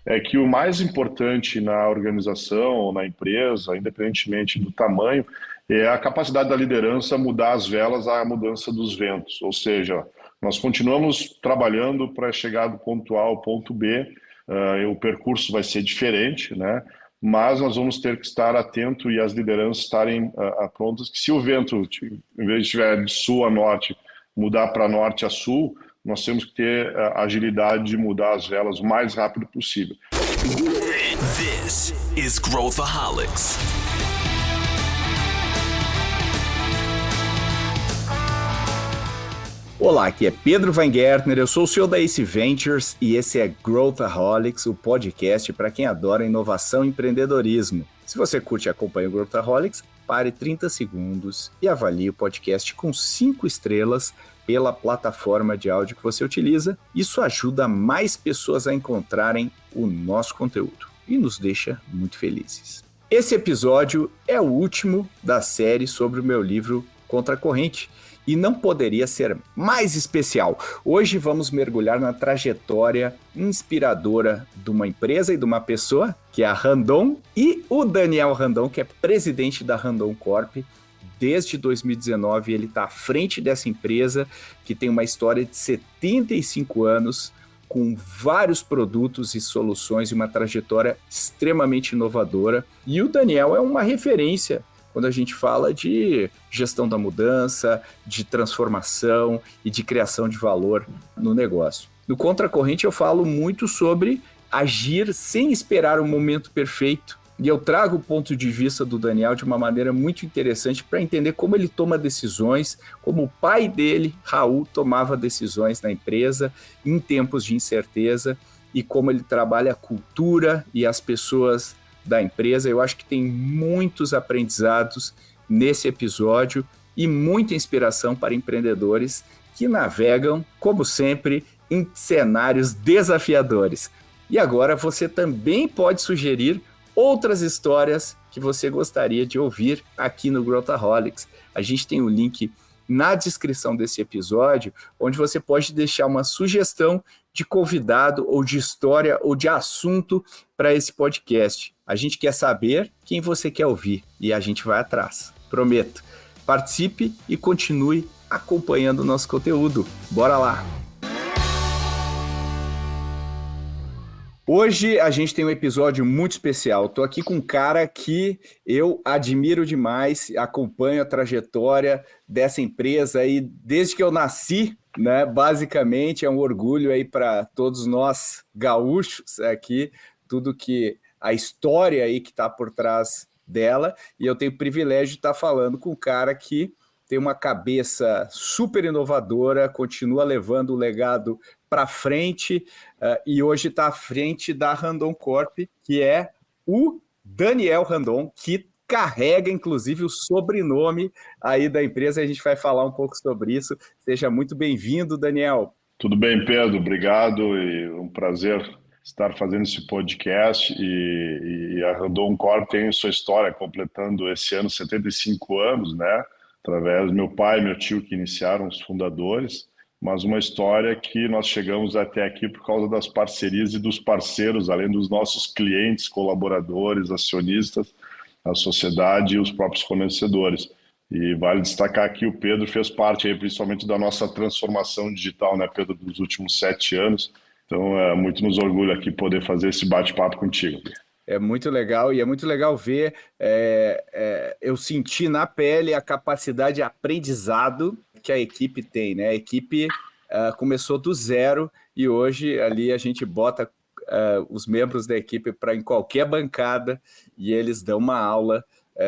é que o mais importante na organização ou na empresa, independentemente do tamanho, é a capacidade da liderança mudar as velas à mudança dos ventos. Ou seja, nós continuamos trabalhando para chegar do ponto A ao ponto B, o percurso vai ser diferente, né? Mas nós vamos ter que estar atento e as lideranças estarem prontas, que se o vento, em vez de estiver de sul a norte, mudar para norte a sul, nós temos que ter a agilidade de mudar as velas o mais rápido possível. This is Growthaholics. Olá, aqui é Pedro Weingärtner, eu sou o CEO da Ace Ventures e esse é Growthaholics, o podcast para quem adora inovação e empreendedorismo. Se você curte e acompanha o Growthaholics, pare 30 segundos e avalie o podcast com 5 estrelas pela plataforma de áudio que você utiliza. Isso ajuda mais pessoas a encontrarem o nosso conteúdo e nos deixa muito felizes. Esse episódio é o último da série sobre o meu livro Contra a Corrente e não poderia ser mais especial. Hoje vamos mergulhar na trajetória inspiradora de uma empresa e de uma pessoa, que é a Randon, e o Daniel Randon, que é presidente da Randon Corp. Desde 2019 ele está à frente dessa empresa, que tem uma história de 75 anos, com vários produtos e soluções e uma trajetória extremamente inovadora. E o Daniel é uma referência quando a gente fala de gestão da mudança, de transformação e de criação de valor no negócio. No Contra a Corrente eu falo muito sobre agir sem esperar o momento perfeito. E eu trago o ponto de vista do Daniel de uma maneira muito interessante para entender como ele toma decisões, como o pai dele, Raul, tomava decisões na empresa em tempos de incerteza e como ele trabalha a cultura e as pessoas da empresa. Eu acho que tem muitos aprendizados nesse episódio e muita inspiração para empreendedores que navegam, como sempre, em cenários desafiadores. E agora você também pode sugerir outras histórias que você gostaria de ouvir aqui no Growthaholics. A gente tem o link na descrição desse episódio, onde você pode deixar uma sugestão de convidado ou de história ou de assunto para esse podcast. A gente quer saber quem você quer ouvir e a gente vai atrás. Prometo. Participe e continue acompanhando o nosso conteúdo. Bora lá! Hoje a gente tem um episódio muito especial. Estou aqui com um cara que eu admiro demais, acompanho a trajetória dessa empresa aí desde que eu nasci, né? Basicamente é um orgulho aí para todos nós gaúchos aqui, tudo que a história aí que está por trás dela, e eu tenho o privilégio de estar falando com um cara que tem uma cabeça super inovadora, continua levando o legado para frente e hoje está à frente da Randon Corp, que é o Daniel Randon, que carrega, inclusive, o sobrenome aí da empresa. A gente vai falar um pouco sobre isso. Seja muito bem-vindo, Daniel. Tudo bem, Pedro? Obrigado e um prazer estar fazendo esse podcast. E a Randon Corp tem sua história, completando esse ano 75 anos, né? Através do meu pai e meu tio que iniciaram os fundadores, mas uma história que nós chegamos até aqui por causa das parcerias e dos parceiros, além dos nossos clientes, colaboradores, acionistas, a sociedade e os próprios fornecedores. E vale destacar que o Pedro fez parte aí, principalmente da nossa transformação digital, né, Pedro, dos últimos 7 anos. Então, muito nos orgulha aqui poder fazer esse bate-papo contigo. É muito legal e é muito legal ver, eu senti na pele a capacidade de aprendizado que a equipe tem, né? A equipe começou do zero e hoje ali a gente bota os membros da equipe para em qualquer bancada e eles dão uma aula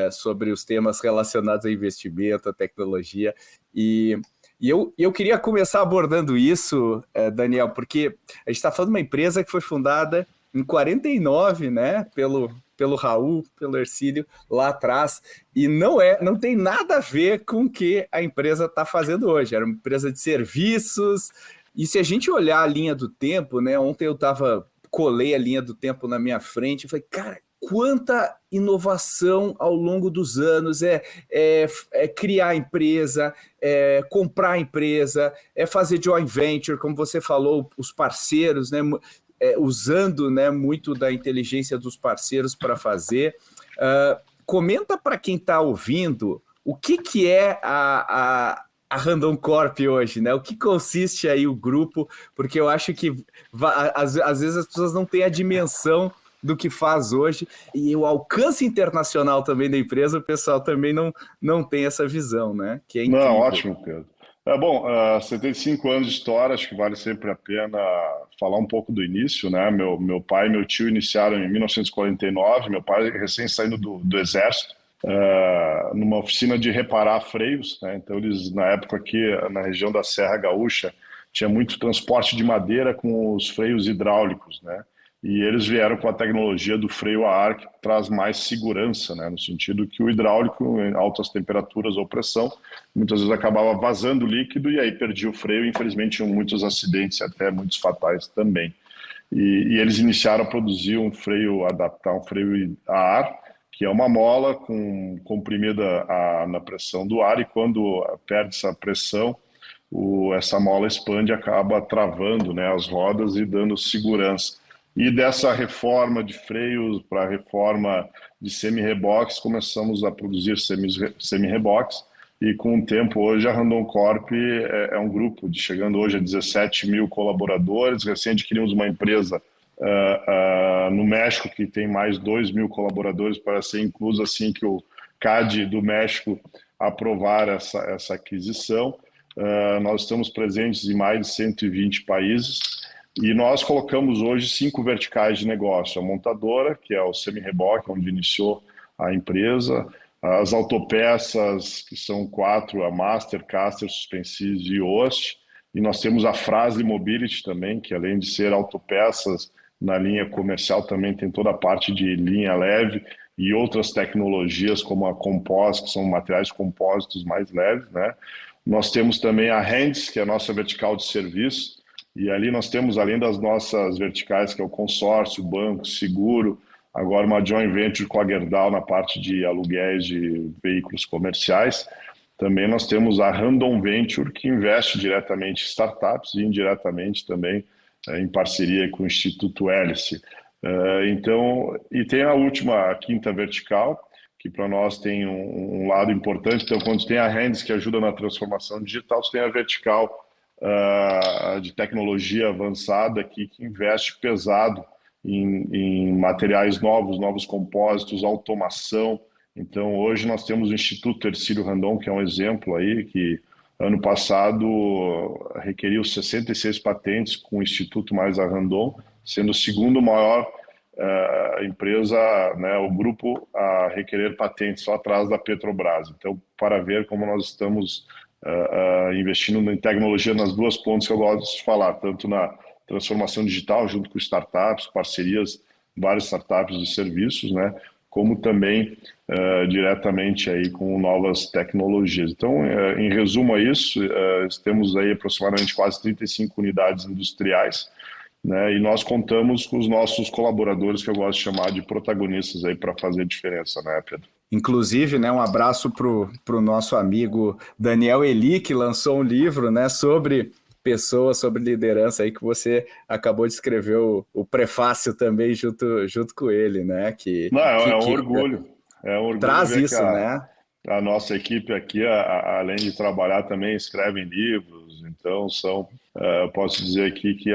sobre os temas relacionados a investimento, a tecnologia E eu queria começar abordando isso, Daniel, porque a gente está falando de uma empresa que foi fundada em 49, né, pelo Raul, pelo Hercílio, lá atrás, e não tem nada a ver com o que a empresa está fazendo hoje. Era uma empresa de serviços, e se a gente olhar a linha do tempo, né, ontem eu colei a linha do tempo na minha frente e falei, cara, quanta inovação ao longo dos anos, criar a empresa, comprar a empresa, fazer joint venture, como você falou, os parceiros, né? usando, né, muito da inteligência dos parceiros para fazer. Comenta para quem está ouvindo o que é a Randon Corp hoje, né? O que consiste aí o grupo, porque eu acho que às vezes as pessoas não têm a dimensão do que faz hoje, e o alcance internacional também da empresa, o pessoal também não tem essa visão, né? Que é incrível. Não, ótimo, Pedro. Bom, 75 anos de história, acho que vale sempre a pena falar um pouco do início, né? Meu pai e meu tio iniciaram em 1949, meu pai recém saindo do Exército, numa oficina de reparar freios, né? Então eles, na época aqui, na região da Serra Gaúcha, tinha muito transporte de madeira com os freios hidráulicos, né? E eles vieram com a tecnologia do freio a ar, que traz mais segurança, né? No sentido que o hidráulico, em altas temperaturas ou pressão, muitas vezes acabava vazando líquido e aí perdia o freio. Infelizmente, tinham muitos acidentes, até muitos fatais também. E eles iniciaram a produzir um freio, adaptar um freio a ar, que é uma mola comprimida na pressão do ar, e quando perde essa pressão, essa mola expande e acaba travando, né, as rodas e dando segurança. E dessa reforma de freios para a reforma de semi-reboques, começamos a produzir semi-reboques, e com o tempo hoje a Randon Corp é um grupo chegando hoje a 17 mil colaboradores. Recém adquirimos uma empresa no México que tem mais 2 mil colaboradores para ser incluso assim que o CAD do México aprovar essa aquisição. Nós estamos presentes em mais de 120 países. E nós colocamos hoje 5 verticais de negócio. A montadora, que é o semi-reboque, onde iniciou a empresa. As autopeças, que são 4, a Master, Caster, Suspensys e Ost. E nós temos a Fras-le Mobility também, que além de ser autopeças na linha comercial, também tem toda a parte de linha leve e outras tecnologias, como a Composite, que são materiais compósitos mais leves, né? Nós temos também a Hands, que é a nossa vertical de serviço. E ali nós temos, além das nossas verticais, que é o consórcio, banco, seguro, agora uma joint venture com a Gerdau na parte de aluguéis de veículos comerciais. Também nós temos a Randon Venture, que investe diretamente em startups e indiretamente também em parceria com o Instituto Hélice. Então, e tem a quinta vertical, que para nós tem um lado importante. Então, quando tem a Hands, que ajuda na transformação digital, você tem a vertical de tecnologia avançada aqui, que investe pesado em materiais novos compósitos, automação. Então, hoje nós temos o Instituto Hercílio Randon, que é um exemplo aí, que ano passado requeriu 66 patentes com o Instituto mais a Randon, sendo o segundo maior empresa, né, o grupo a requerer patentes, só atrás da Petrobras. Então, para ver como nós estamos investindo em tecnologia nas duas pontas que eu gosto de falar, tanto na transformação digital, junto com startups, parcerias, várias startups de serviços, né, como também diretamente aí com novas tecnologias. Então, em resumo a isso, temos aí aproximadamente quase 35 unidades industriais, né, e nós contamos com os nossos colaboradores, que eu gosto de chamar de protagonistas aí para fazer diferença, né, Pedro? Inclusive, né, um abraço para o nosso amigo Daniel Eli, que lançou um livro, né, sobre pessoas, sobre liderança, aí que você acabou de escrever o prefácio também junto com ele, né? É um orgulho. É um orgulho traz ver isso, né? A nossa equipe aqui, além de trabalhar, também escrevem livros. Então, eu posso dizer aqui que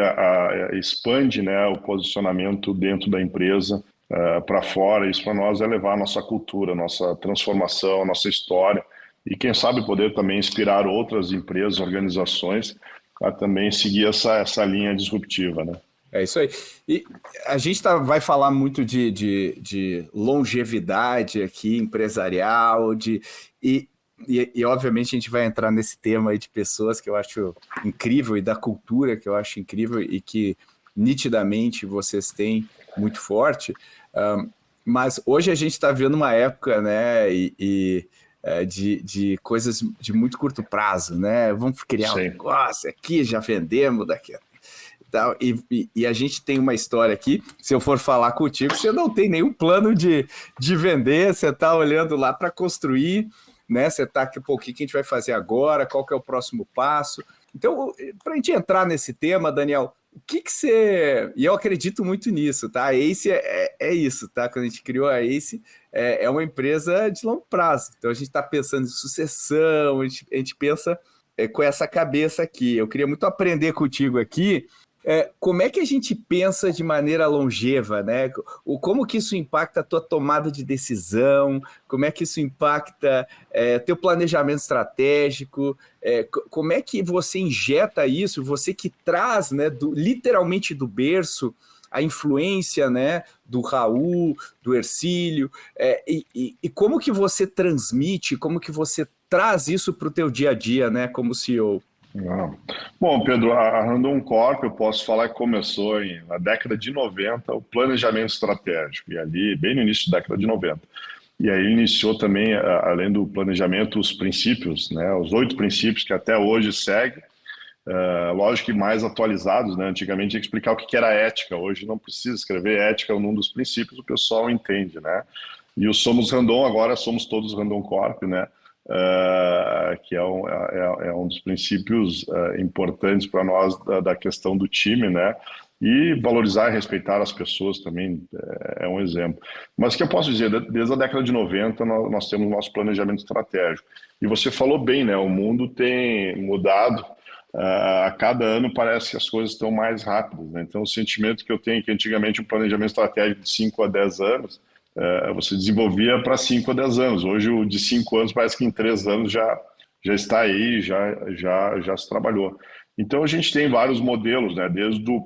expande, né, o posicionamento dentro da empresa para fora. Isso para nós é levar a nossa cultura, a nossa transformação, a nossa história. E quem sabe poder também inspirar outras empresas, organizações a também seguir essa linha disruptiva, né? É isso aí. E a gente vai falar muito de longevidade aqui, empresarial, e obviamente a gente vai entrar nesse tema aí de pessoas que eu acho incrível e da cultura que eu acho incrível e que nitidamente vocês têm muito forte. Mas hoje a gente está vendo uma época, né, de coisas de muito curto prazo, né? Vamos criar um negócio aqui, já vendemos daqui a tal. E a gente tem uma história aqui, se eu for falar contigo, você não tem nenhum plano de vender, você está olhando lá para construir, né? Você está aqui, pô, o que a gente vai fazer agora, qual que é o próximo passo? Então, para a gente entrar nesse tema, Daniel, O que você... E eu acredito muito nisso, tá? A Ace é isso, tá? Quando a gente criou a Ace, é uma empresa de longo prazo. Então a gente está pensando em sucessão, a gente pensa com essa cabeça aqui. Eu queria muito aprender contigo aqui. Como é que a gente pensa de maneira longeva, né? Como que isso impacta a tua tomada de decisão? Como é que isso impacta teu planejamento estratégico? Como é que você injeta isso? Você que traz, né, literalmente do berço, a influência, né, do Raul, do Hercílio, e como que você transmite, como que você traz isso para o teu dia a dia, né, como CEO? Não. Bom, Pedro, a Randon Corp, eu posso falar que começou na década de 90, o planejamento estratégico, e ali, bem no início da década de 90. E aí iniciou também, além do planejamento, os princípios, né, os 8 princípios que até hoje segue, lógico que mais atualizados, né, antigamente tinha que explicar o que era ética, hoje não precisa escrever ética num dos princípios, o pessoal entende, né. E o Somos Randon, agora somos todos Randon Corp, né, que é um dos princípios importantes para nós da questão do time, né? E valorizar e respeitar as pessoas também é um exemplo. Mas o que eu posso dizer, desde a década de 90 nós temos nosso planejamento estratégico. E você falou bem, né? O mundo tem mudado. A cada ano parece que as coisas estão mais rápidas, né? Então o sentimento que eu tenho é que antigamente o planejamento estratégico de 5 a 10 anos você desenvolvia para 5 a 10 anos. Hoje, o de 5 anos parece que em 3 anos já está aí, já se trabalhou. Então, a gente tem vários modelos, né? Desde o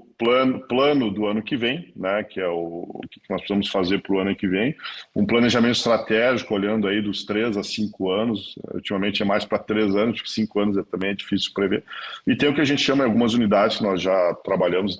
plano do ano que vem, né? Que é o que nós precisamos fazer para o ano que vem. Um planejamento estratégico, olhando aí dos 3 a 5 anos. Ultimamente é mais para 3 anos, porque 5 anos também é difícil prever. E tem o que a gente chama em algumas unidades que nós já trabalhamos,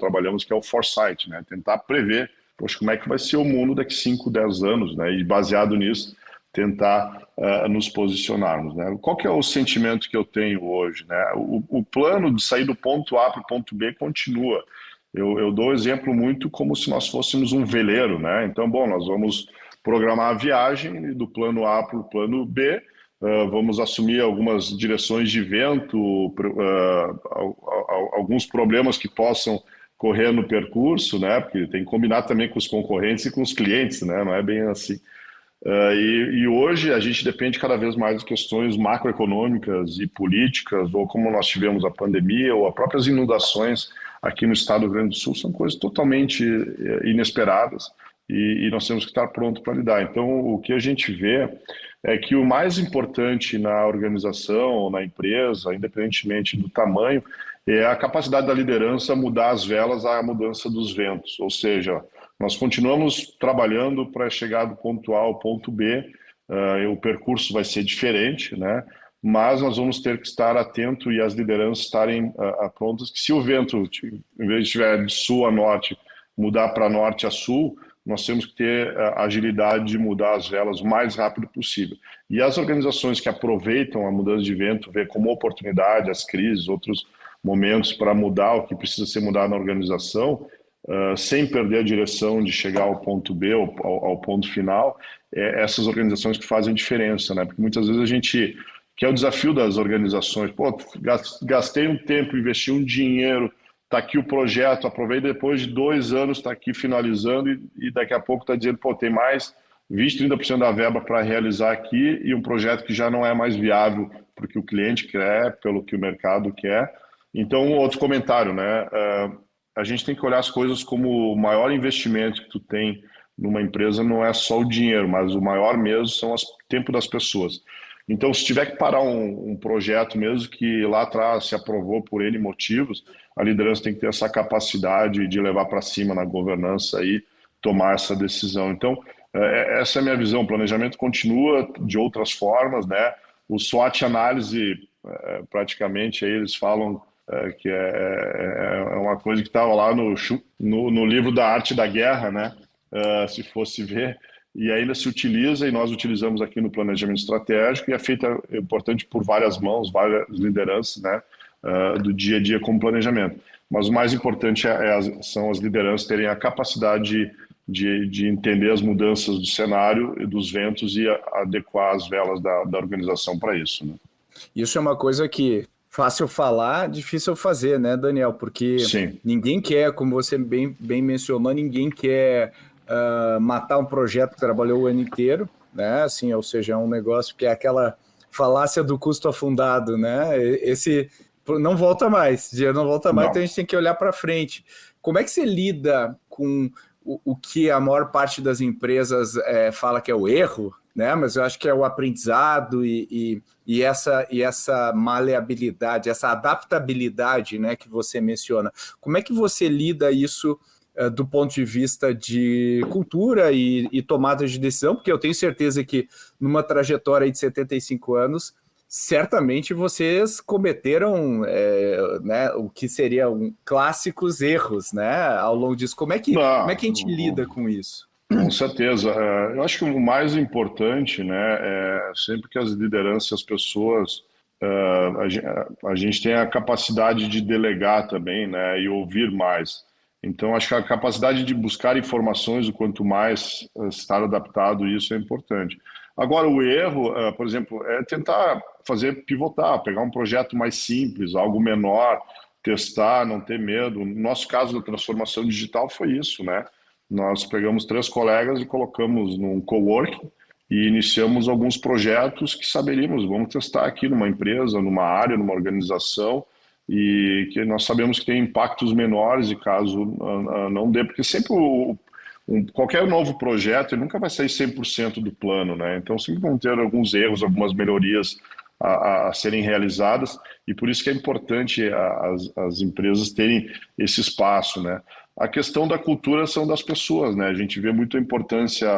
que é o foresight, né? Tentar prever, poxa, como é que vai ser o mundo daqui 5, 10 anos, né? E baseado nisso, tentar nos posicionarmos, né? Qual que é o sentimento que eu tenho hoje, né? O plano de sair do ponto A para o ponto B continua. Eu dou exemplo muito como se nós fôssemos um veleiro, né? Então, bom, nós vamos programar a viagem do plano A para o plano B, vamos assumir algumas direções de vento, alguns problemas que possam correr no percurso, né? Porque tem que combinar também com os concorrentes e com os clientes, né? Não é bem assim. E hoje a gente depende cada vez mais de questões macroeconômicas e políticas, ou como nós tivemos a pandemia, ou as próprias inundações aqui no estado do Rio Grande do Sul, são coisas totalmente inesperadas e nós temos que estar prontos para lidar. Então, o que a gente vê é que o mais importante na organização, na empresa, independentemente do tamanho, é a capacidade da liderança mudar as velas à mudança dos ventos, ou seja, nós continuamos trabalhando para chegar do ponto A ao ponto B, o percurso vai ser diferente, né? Mas nós vamos ter que estar atento e as lideranças estarem prontas, que se o vento, em vez de estiver de sul a norte, mudar para norte a sul, nós temos que ter a agilidade de mudar as velas o mais rápido possível. E as organizações que aproveitam a mudança de vento, vê como oportunidade as crises, outros momentos para mudar o que precisa ser mudado na organização, sem perder a direção de chegar ao ponto B, ao ponto final, essas organizações que fazem diferença, né? Porque muitas vezes a gente, que é o desafio das organizações, pô, gastei um tempo, investi um dinheiro, está aqui o projeto, aproveita depois de 2 anos, está aqui finalizando e daqui a pouco está dizendo, pô, tem mais 20, 30% da verba para realizar aqui e um projeto que já não é mais viável porque o cliente quer, pelo que o mercado quer. Então, outro comentário, né? A gente tem que olhar as coisas como o maior investimento que tu tem numa empresa não é só o dinheiro, mas o maior mesmo são o tempo das pessoas. Então, se tiver que parar um projeto mesmo que lá atrás se aprovou por N motivos, a liderança tem que ter essa capacidade de levar para cima na governança e tomar essa decisão. Então, essa é a minha visão. O planejamento continua de outras formas, né? O SWOT análise, praticamente, aí eles falam que é uma coisa que estava lá no livro da Arte da Guerra, né? Se fosse ver, e ainda se utiliza, e nós utilizamos aqui no planejamento estratégico, e é feita, é importante, por várias mãos, várias lideranças, né? Do dia a dia como planejamento. Mas o mais importante são as lideranças terem a capacidade de entender as mudanças do cenário e dos ventos e adequar as velas da organização para isso, né? Isso é uma coisa que Fácil falar, difícil fazer, né, Daniel? Porque Sim. ninguém quer, como você bem mencionou, ninguém quer matar um projeto que trabalhou o ano inteiro, né? Assim, ou seja, é um negócio que é aquela falácia do custo afundado, né? Esse não volta mais, dinheiro não volta mais, então a Não. gente tem que olhar para frente. Como é que você lida com o que a maior parte das empresas fala que é o erro, né? Mas eu acho que é o aprendizado e essa maleabilidade, essa adaptabilidade, né, que você menciona. Como é que você lida isso do ponto de vista de cultura e tomada de decisão? Porque eu tenho certeza que numa trajetória aí de 75 anos, certamente vocês cometeram né, o que seriam clássicos erros, né, ao longo disso. Como é que a gente lida Não, com isso? com certeza. Eu acho que o mais importante, né, é sempre que as lideranças, as pessoas, a gente tem a capacidade de delegar também, né, e ouvir mais. Então, acho que a capacidade de buscar informações, o quanto mais estar adaptado, isso é importante. Agora, o erro, por exemplo, é tentar fazer pivotar, pegar um projeto mais simples, algo menor, testar, não ter medo. No nosso caso da transformação digital foi isso, né? Nós pegamos 3 colegas e colocamos num coworking e iniciamos alguns projetos que saberíamos, vamos testar aqui numa empresa, numa área, numa organização, e que nós sabemos que tem impactos menores e caso não dê, porque sempre qualquer novo projeto ele nunca vai sair 100% do plano, né? Então sempre vão ter alguns erros, algumas melhorias a serem realizadas, e por isso que é importante as empresas terem esse espaço, né? A questão da cultura são das pessoas, né? A gente vê muito a importância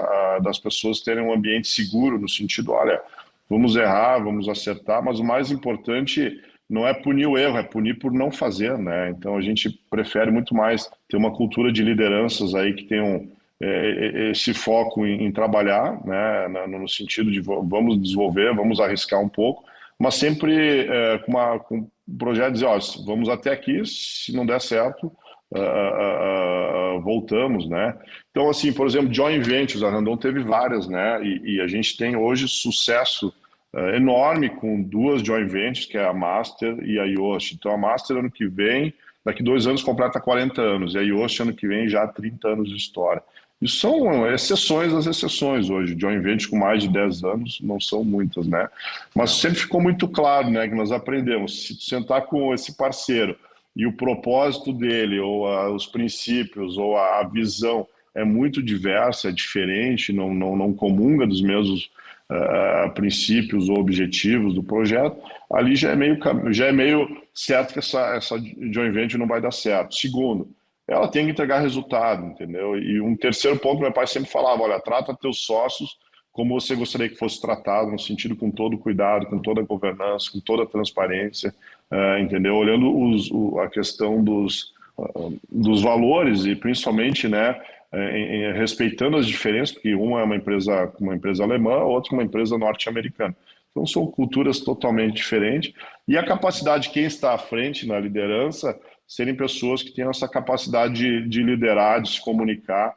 das pessoas terem um ambiente seguro, no sentido, olha, vamos errar, vamos acertar, mas o mais importante não é punir o erro, é punir por não fazer, né? Então a gente prefere muito mais ter uma cultura de lideranças aí que tenham esse foco em trabalhar, né? No sentido de vamos desenvolver, vamos arriscar um pouco, mas sempre com um projeto de dizer, ó, vamos até aqui, se não der certo, voltamos, né? Então, assim, por exemplo, joint ventures, a Randon teve várias, né? E a gente tem hoje sucesso enorme com 2 joint ventures, que é a Master e a Yoast. Então, a Master ano que vem, daqui 2 anos completa 40 anos, e a Yoast ano que vem já 30 anos de história. Isso são exceções das exceções hoje. Joint ventures com mais de 10 anos não são muitas, né? Mas sempre ficou muito claro, né, que nós aprendemos, se sentar com esse parceiro e o propósito dele, ou os princípios, ou a visão é muito diversa, é diferente, não comunga dos mesmos princípios ou objetivos do projeto, ali já é meio certo que essa joint venture não vai dar certo. Segundo, ela tem que entregar resultado, entendeu? E um terceiro ponto, meu pai sempre falava, olha, trata teus sócios como você gostaria que fosse tratado, no sentido com todo cuidado, com toda a governança, com toda a transparência, entendeu? Olhando a questão dos valores e principalmente, né, respeitando as diferenças, porque uma é uma empresa alemã, outra uma empresa norte-americana. Então são culturas totalmente diferentes e a capacidade de quem está à frente na liderança serem pessoas que tenham essa capacidade de liderar, de se comunicar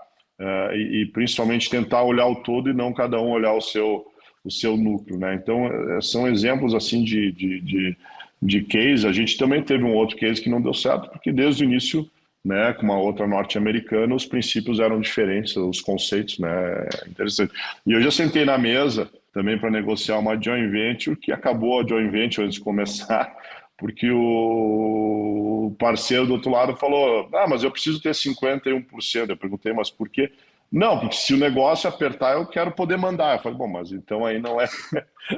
e principalmente tentar olhar o todo e não cada um olhar o seu núcleo, né? Então são exemplos assim de case. A gente também teve um outro case que não deu certo porque desde o início, né, com uma outra norte-americana, os princípios eram diferentes, os conceitos, né, interessante. E eu já sentei na mesa também para negociar uma joint venture, que acabou a joint venture antes de começar, porque o parceiro do outro lado falou, mas eu preciso ter 51%. Eu perguntei, mas por quê? Não, porque se o negócio apertar, eu quero poder mandar. Eu falei, bom, mas então aí não é,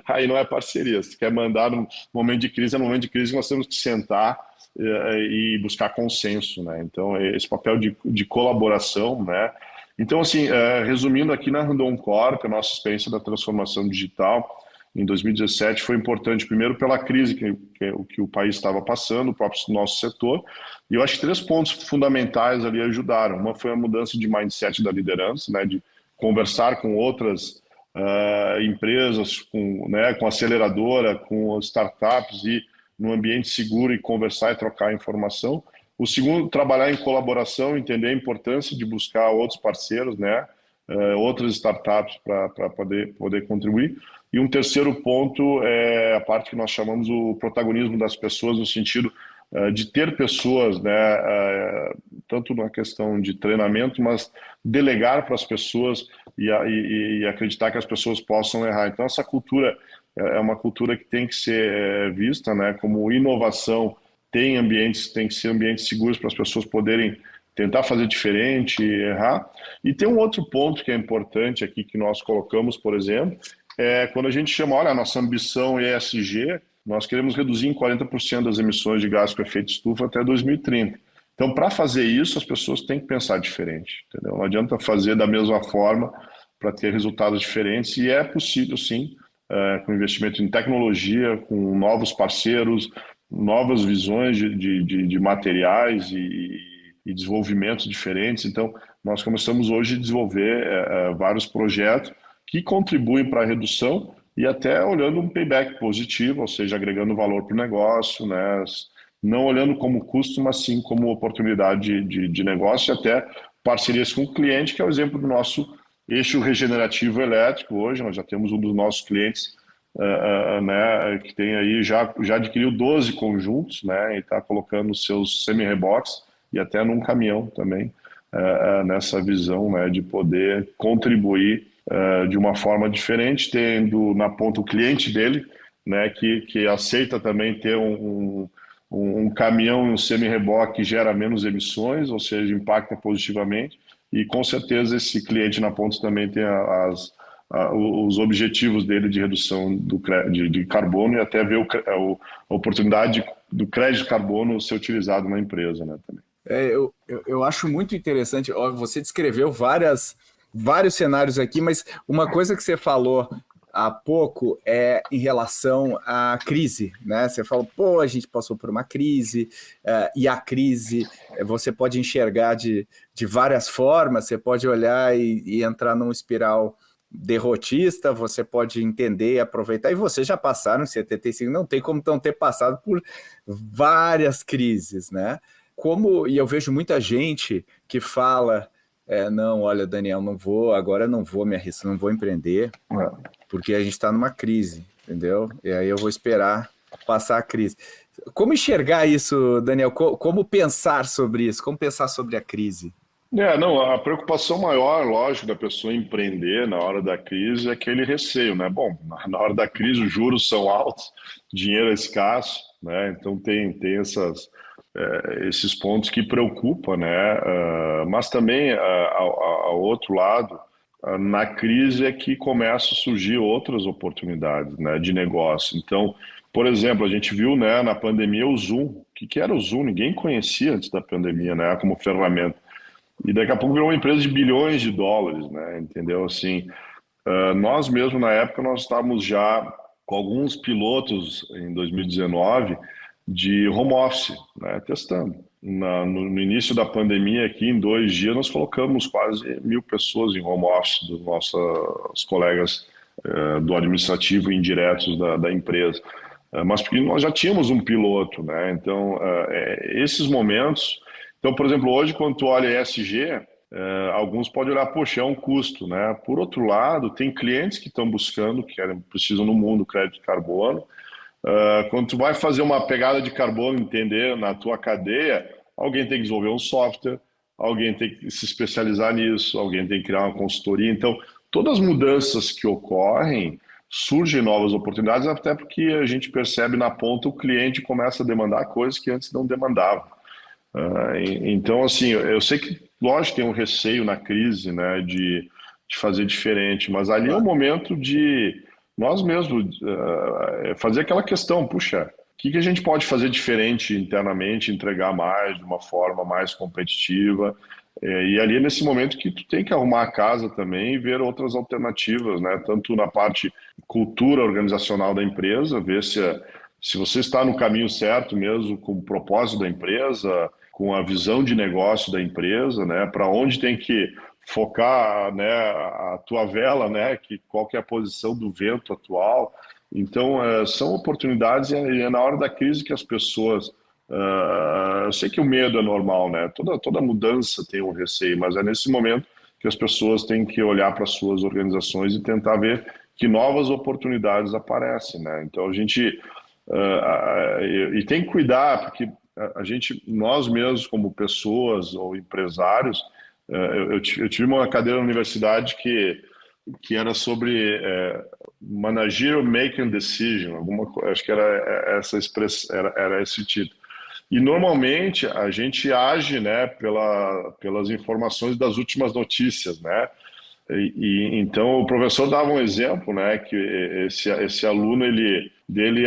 aí não é parceria. Se quer mandar no momento de crise, é no momento de crise que nós temos que sentar e buscar consenso, né? Então, esse papel de colaboração, né? Então, assim, resumindo aqui na Randon Corp, a nossa experiência da transformação digital em 2017 foi importante, primeiro pela crise que o país estava passando, o próprio nosso setor, e eu acho que 3 pontos fundamentais ali ajudaram. Uma foi a mudança de mindset da liderança, né, de conversar com outras empresas, com aceleradora, com startups e num ambiente seguro e conversar e trocar informação. O segundo, trabalhar em colaboração, entender a importância de buscar outros parceiros, né, outras startups para poder contribuir. E um terceiro ponto é a parte que nós chamamos o protagonismo das pessoas, no sentido de ter pessoas, né, tanto na questão de treinamento, mas delegar para as pessoas e acreditar que as pessoas possam errar. Então, essa cultura é uma cultura que tem que ser vista, né, como inovação. Tem que ser ambientes seguros para as pessoas poderem tentar fazer diferente, errar. E tem um outro ponto que é importante aqui que nós colocamos, por exemplo, quando a gente chama, olha, a nossa ambição ESG, nós queremos reduzir em 40% das emissões de gás com efeito estufa até 2030. Então, para fazer isso, as pessoas têm que pensar diferente, entendeu? Não adianta fazer da mesma forma para ter resultados diferentes, e é possível, sim, com investimento em tecnologia, com novos parceiros, novas visões de materiais e desenvolvimentos diferentes. Então, nós começamos hoje a desenvolver vários projetos que contribuem para a redução e até olhando um payback positivo, ou seja, agregando valor para o negócio, né? Não olhando como custo, mas sim como oportunidade de negócio e até parcerias com o cliente, que é o exemplo do nosso eixo regenerativo elétrico. Hoje nós já temos um dos nossos clientes né, que tem aí, já adquiriu 12 conjuntos, né, e está colocando seus semi-reboques e até num caminhão também, nessa visão, né, de poder contribuir de uma forma diferente, tendo na ponta o cliente dele, né, que aceita também ter um caminhão e um semi-reboque que gera menos emissões, ou seja, impacta positivamente, e com certeza esse cliente na ponta também tem os objetivos dele de redução de carbono, e até ver a oportunidade do crédito de carbono ser utilizado na empresa, né, também. Eu acho muito interessante. Você descreveu vários cenários aqui, mas uma coisa que você falou há pouco é em relação à crise, né? Você falou, a gente passou por uma crise, e a crise você pode enxergar de várias formas, você pode olhar e entrar num espiral derrotista, você pode entender e aproveitar, e vocês já passaram em 75, não tem como não ter passado por várias crises, né? E eu vejo muita gente que fala, não, olha, Daniel, agora não vou me arriscar, não vou empreender, porque a gente está numa crise, entendeu? E aí eu vou esperar passar a crise. Como enxergar isso, Daniel? Como pensar sobre isso? Como pensar sobre a crise? Não, a preocupação maior, lógico, da pessoa empreender na hora da crise é aquele receio, né? Bom, na hora da crise os juros são altos, dinheiro é escasso, né? Então tem esses pontos que preocupam, né? Mas também, ao outro lado, na crise é que começam a surgir outras oportunidades, né, de negócio. Então, por exemplo, a gente viu, né, na pandemia o Zoom. O que era o Zoom? Ninguém conhecia antes da pandemia, né, como ferramenta. E daqui a pouco virou uma empresa de bilhões de dólares, né, entendeu? Assim, nós mesmo na época nós estávamos já com alguns pilotos em 2019 de home office, né, testando. No início da pandemia aqui, em 2 dias, nós colocamos quase 1.000 pessoas em home office, dos nossos colegas do administrativo indiretos da empresa. Mas porque nós já tínhamos um piloto, né? Então, esses momentos... Então, por exemplo, hoje, quando tu olha ESG, alguns podem olhar, poxa, é um custo, né? Por outro lado, tem clientes que estão buscando, precisam no mundo crédito de carbono. Quando tu vai fazer uma pegada de carbono, entender na tua cadeia, alguém tem que desenvolver um software, alguém tem que se especializar nisso, alguém tem que criar uma consultoria. Então, todas as mudanças que ocorrem, surgem novas oportunidades, até porque a gente percebe na ponta o cliente começa a demandar coisas que antes não demandava. Então, assim, eu sei que, lógico, tem um receio na crise, né, de fazer diferente, mas ali é o momento de nós mesmos fazer aquela questão, puxa, o que a gente pode fazer diferente internamente, entregar mais, de uma forma mais competitiva, e ali é nesse momento que tu tem que arrumar a casa também e ver outras alternativas, né, tanto na parte cultura organizacional da empresa, ver se você está no caminho certo mesmo, com o propósito da empresa, com a visão de negócio da empresa, né, para onde tem que focar, né, a tua vela, né, qual que é a posição do vento atual. Então, são oportunidades e é na hora da crise que as pessoas... eu sei que o medo é normal, né, toda mudança tem um receio, mas é nesse momento que as pessoas têm que olhar para as suas organizações e tentar ver que novas oportunidades aparecem, né? Então a gente e tem que cuidar, porque nós mesmos como pessoas ou empresários, eu tive uma cadeira na universidade que era sobre managerial making decision, acho que era essa expressão, era esse título. E normalmente a gente age, né, pelas informações das últimas notícias, né? Então o professor dava um exemplo, né, que esse aluno dele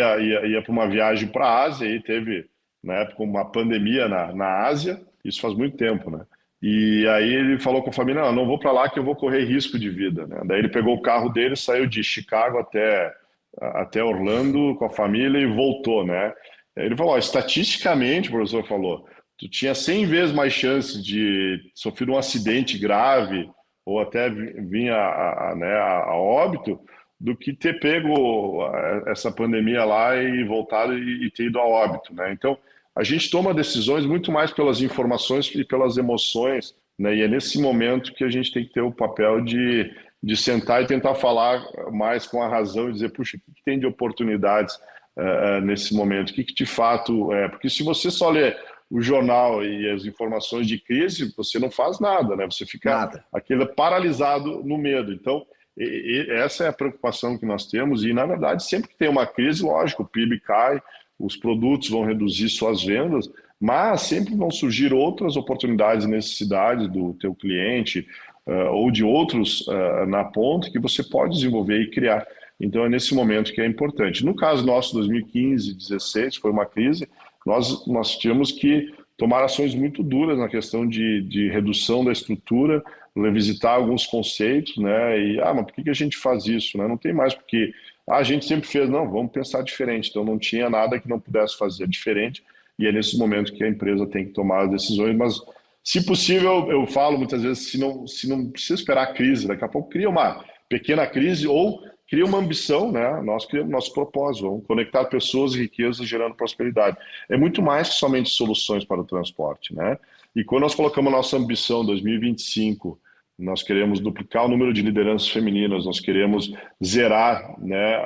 ia para uma viagem para a Ásia e teve na época uma pandemia na Ásia, isso faz muito tempo, né? E aí ele falou com a família, não vou para lá que eu vou correr risco de vida, né? Daí ele pegou o carro dele, saiu de Chicago até Orlando com a família e voltou, né? Ele falou, estatisticamente, o professor falou, tu tinha 100 vezes mais chance de sofrer um acidente grave ou até vir a óbito do que ter pego essa pandemia lá e voltado e ter ido a óbito, né? Então, a gente toma decisões muito mais pelas informações e pelas emoções, né? E é nesse momento que a gente tem que ter o papel de sentar e tentar falar mais com a razão e dizer, puxa, o que tem de oportunidades nesse momento? O que de fato é? Porque se você só lê o jornal e as informações de crise, você não faz nada, né? Você fica aquele paralisado no medo. Então, essa é a preocupação que nós temos e, na verdade, sempre que tem uma crise, lógico, o PIB cai, os produtos vão reduzir suas vendas, mas sempre vão surgir outras oportunidades e necessidades do teu cliente ou de outros na ponta que você pode desenvolver e criar. Então, é nesse momento que é importante. No caso nosso, 2015, 2016, foi uma crise, nós tínhamos que tomar ações muito duras na questão de redução da estrutura, revisitar alguns conceitos, né? E, mas por que a gente faz isso, né? Não tem mais porque a gente sempre fez, não, vamos pensar diferente. Então, não tinha nada que não pudesse fazer diferente e é nesse momento que a empresa tem que tomar as decisões, mas se possível, eu falo muitas vezes, se não precisa esperar a crise, daqui a pouco cria uma pequena crise ou cria uma ambição, né? Nós criamos nosso propósito, vamos conectar pessoas e riquezas gerando prosperidade. É muito mais que somente soluções para o transporte, né? E quando nós colocamos a nossa ambição 2025, nós queremos duplicar o número de lideranças femininas, nós queremos zerar, né,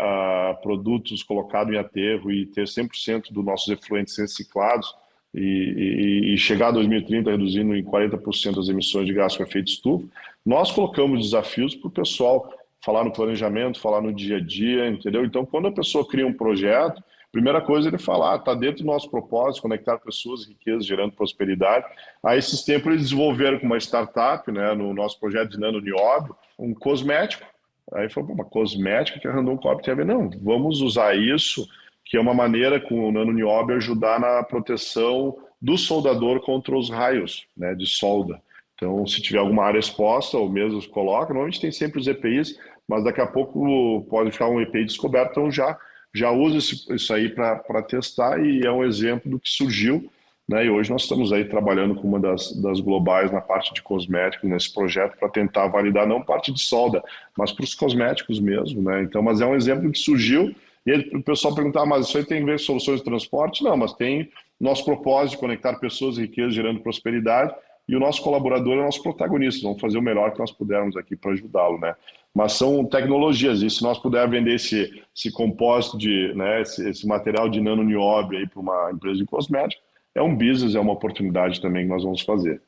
produtos colocados em aterro e ter 100% dos nossos efluentes reciclados e chegar a 2030 reduzindo em 40% as emissões de gás com efeito estufa. Nós colocamos desafios para o pessoal falar no planejamento, falar no dia a dia, entendeu? Então, quando a pessoa cria um projeto, a primeira coisa é ele falar, está dentro do nosso propósito, conectar pessoas, riquezas, gerando prosperidade. Aí, esses tempos, eles desenvolveram com uma startup, né, no nosso projeto de nano nióbio, um cosmético. Aí foi uma cosmética que a Randon Corp teve, não, vamos usar isso, que é uma maneira com o nano nióbio ajudar na proteção do soldador contra os raios, né, de solda. Então, se tiver alguma área exposta, ou mesmo coloca, normalmente tem sempre os EPIs, mas daqui a pouco pode ficar um EPI descoberto, então já usa isso aí para testar e é um exemplo do que surgiu, né? E hoje nós estamos aí trabalhando com uma das globais na parte de cosméticos nesse projeto para tentar validar não parte de solda, mas para os cosméticos mesmo, né? Então, mas é um exemplo que surgiu e aí, o pessoal perguntar, mas isso aí tem a ver com soluções de transporte? Não, mas tem nosso propósito de conectar pessoas e riquezas gerando prosperidade. E o nosso colaborador é o nosso protagonista, vamos fazer o melhor que nós pudermos aqui para ajudá-lo, né? Mas são tecnologias, e se nós pudermos vender esse compósito, né, esse material de nano nióbio para uma empresa de cosméticos, é um business, é uma oportunidade também que nós vamos fazer.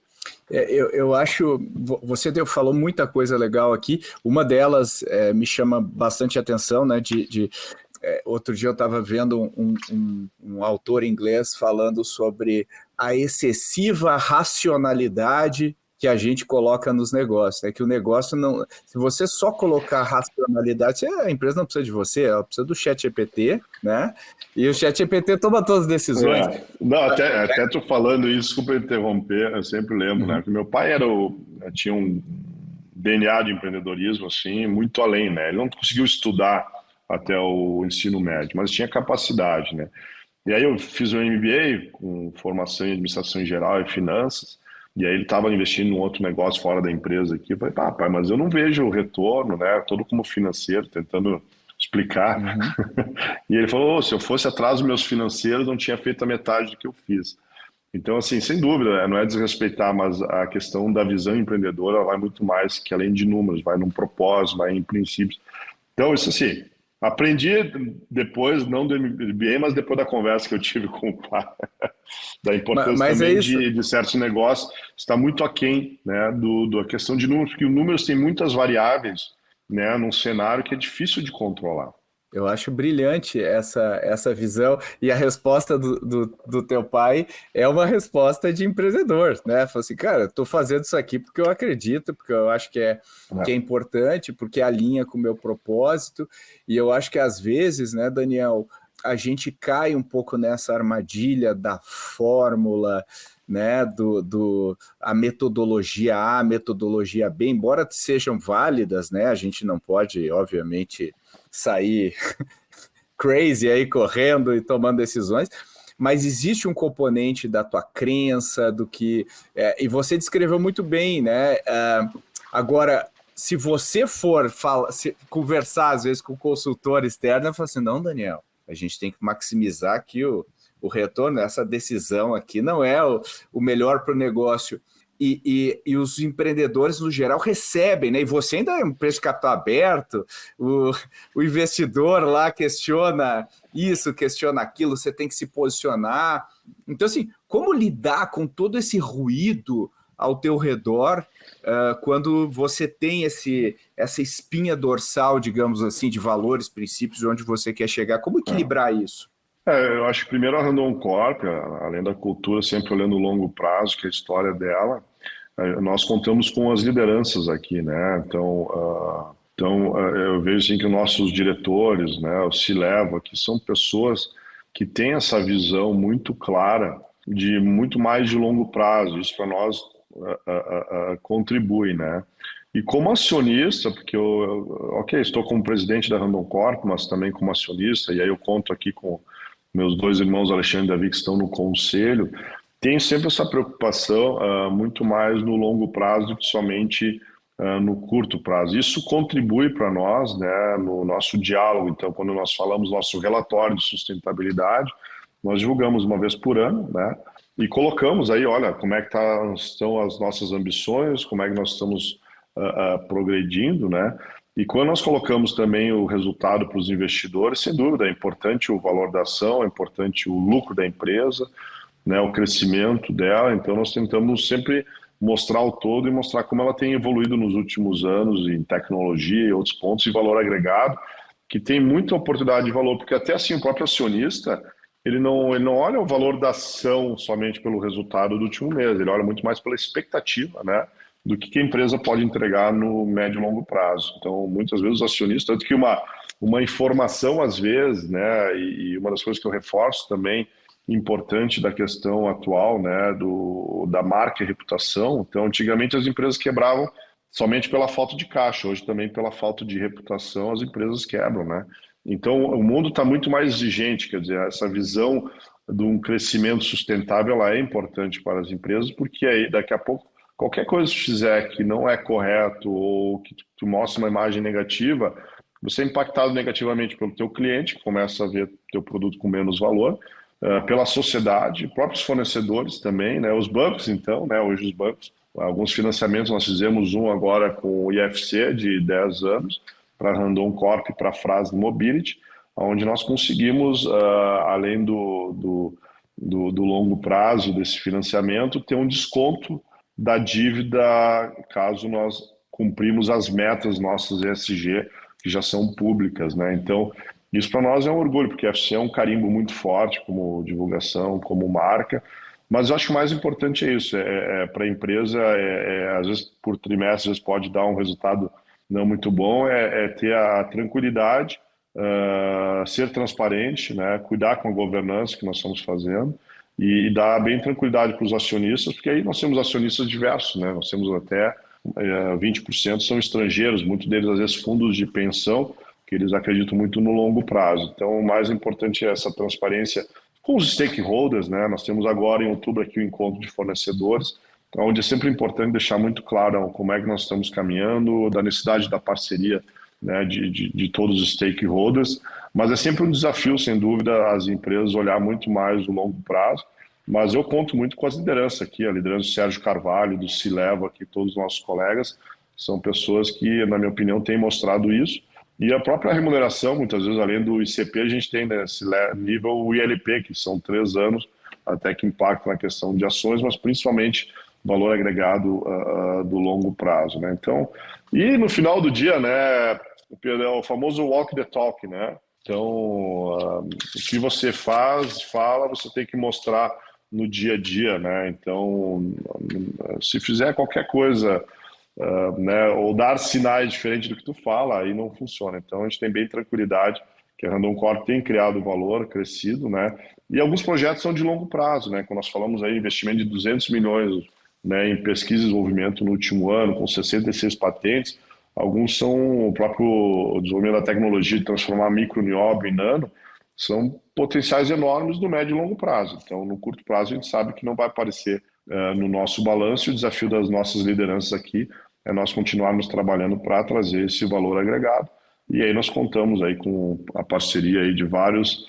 Eu acho, você falou muita coisa legal aqui, uma delas me chama bastante atenção, né, outro dia eu estava vendo um autor inglês falando sobre a excessiva racionalidade que a gente coloca nos negócios, né? Que o negócio não... Se você só colocar racionalidade, a empresa não precisa de você, ela precisa do ChatGPT, né? E o ChatGPT toma todas as decisões. Não, até tô falando isso, desculpa interromper, eu sempre lembro, né? Porque meu pai tinha um DNA de empreendedorismo, assim, muito além, né? Ele não conseguiu estudar até o ensino médio, mas tinha capacidade, né? E aí eu fiz um MBA com formação em administração em geral e finanças, e aí ele estava investindo em um outro negócio fora da empresa aqui. Eu falei, pai, mas eu não vejo o retorno, né? Todo como financeiro, tentando explicar. E ele falou, se eu fosse atrás dos meus financeiros, não tinha feito a metade do que eu fiz. Então, assim, sem dúvida, não é desrespeitar, mas a questão da visão empreendedora vai muito mais que além de números, vai num propósito, vai em princípios. Então, isso assim, aprendi depois, não do MBA, mas depois da conversa que eu tive com o pai, da importância Mas é também isso. de certos negócios, está muito aquém, né, da questão de números, porque os números têm muitas variáveis, né, num cenário que é difícil de controlar. Eu acho brilhante essa visão, e a resposta do teu pai é uma resposta de empreendedor, né? Falou assim, cara, eu tô fazendo isso aqui porque eu acredito, porque eu acho que é Né? importante, porque alinha com o meu propósito, e eu acho que às vezes, né, Daniel, a gente cai um pouco nessa armadilha da fórmula, né, a metodologia A, a metodologia B, embora sejam válidas, né, a gente não pode, obviamente, sair crazy aí correndo e tomando decisões, mas existe um componente da tua crença, do que e você descreveu muito bem, né? Agora, se você for conversar às vezes com o consultor externo, fala assim, não, Daniel, a gente tem que maximizar aqui o retorno, essa decisão aqui não é o melhor para o negócio. E os empreendedores, no geral, recebem, né? E você ainda é um preço de capital aberto, o investidor lá questiona isso, questiona aquilo, você tem que se posicionar. Então, assim, como lidar com todo esse ruído ao teu redor quando você tem essa espinha dorsal, digamos assim, de valores, princípios, onde você quer chegar? Como equilibrar isso? Eu acho que primeiro a Randon Corp, além da cultura, sempre olhando o longo prazo, que é a história dela, nós contamos com as lideranças aqui, né? Então, eu vejo assim que os nossos diretores, né, o C-Level aqui, são pessoas que têm essa visão muito clara de muito mais de longo prazo. Isso para nós contribui, né? E como acionista, porque ok, estou como presidente da Randon Corp, mas também como acionista, e aí eu conto aqui com meus dois irmãos Alexandre e Davi, que estão no conselho, tenho sempre essa preocupação muito mais no longo prazo do que somente no curto prazo. Isso contribui para nós, né, no nosso diálogo. Então, quando nós falamos nosso relatório de sustentabilidade, nós divulgamos uma vez por ano, né, e colocamos aí, olha, como é que estão as nossas ambições, como é que nós estamos progredindo, né? E quando nós colocamos também o resultado para os investidores, sem dúvida, é importante o valor da ação, é importante o lucro da empresa, né, o crescimento dela. Então nós tentamos sempre mostrar o todo e mostrar como ela tem evoluído nos últimos anos em tecnologia e outros pontos e valor agregado, que tem muita oportunidade de valor, porque até assim o próprio acionista, ele não olha o valor da ação somente pelo resultado do último mês, ele olha muito mais pela expectativa, né, do que a empresa pode entregar no médio e longo prazo. Então, muitas vezes os acionistas, tanto que uma informação às vezes, né, e uma das coisas que eu reforço também, importante da questão atual, né, da marca e reputação. Então, antigamente as empresas quebravam somente pela falta de caixa, hoje também pela falta de reputação as empresas quebram, né? Então, o mundo está muito mais exigente, quer dizer, essa visão de um crescimento sustentável ela é importante para as empresas, porque aí daqui a pouco qualquer coisa que tu fizer que não é correto ou que tu mostra uma imagem negativa, você é impactado negativamente pelo teu cliente, que começa a ver teu produto com menos valor, pela sociedade, próprios fornecedores também, né? Os bancos, então, né? Hoje os bancos, alguns financiamentos, nós fizemos um agora com o IFC de 10 anos, para a Randon Corp e para a Fras Mobility, onde nós conseguimos, além do longo prazo desse financiamento, ter um desconto da dívida caso nós cumprimos as metas nossas ESG, que já são públicas, né? Então, isso para nós é um orgulho, porque a FC é um carimbo muito forte como divulgação, como marca, mas eu acho que o mais importante é isso, para a empresa, às vezes por trimestre, às vezes pode dar um resultado não muito bom, ter a tranquilidade, ser transparente, né, cuidar com a governança que nós estamos fazendo, e dar bem tranquilidade para os acionistas, porque aí nós temos acionistas diversos, né? Nós temos até 20% são estrangeiros, muitos deles às vezes fundos de pensão, que eles acreditam muito no longo prazo. Então o mais importante é essa transparência com os stakeholders, né? Nós temos agora em outubro aqui o encontro de fornecedores, onde é sempre importante deixar muito claro como é que nós estamos caminhando, da necessidade da parceria, né, de todos os stakeholders, mas é sempre um desafio, sem dúvida, as empresas olhar muito mais o longo prazo, mas eu conto muito com as lideranças aqui, a liderança do Sérgio Carvalho, do Cileva, aqui, todos os nossos colegas, são pessoas que, na minha opinião, têm mostrado isso. E a própria remuneração, muitas vezes, além do ICP, a gente tem nesse nível o ILP, que são 3 anos, até que impacta na questão de ações, mas principalmente valor agregado do longo prazo, né? Então, e no final do dia, né, o famoso walk the talk, né? Então, o que você fala, você tem que mostrar no dia a dia, né? Então, se fizer qualquer coisa, né, ou dar sinais diferentes do que tu fala, aí não funciona. Então, a gente tem bem tranquilidade que a Randon Corp tem criado valor, crescido, né? E alguns projetos são de longo prazo, né? Quando nós falamos aí investimento de 200 milhões, né, em pesquisa e desenvolvimento no último ano, com 66 patentes, alguns são o próprio desenvolvimento da tecnologia de transformar micro, nióbio em nano, são potenciais enormes no médio e longo prazo. Então, no curto prazo, a gente sabe que não vai aparecer no nosso balanço, e o desafio das nossas lideranças aqui é nós continuarmos trabalhando para trazer esse valor agregado. E aí nós contamos aí com a parceria aí de vários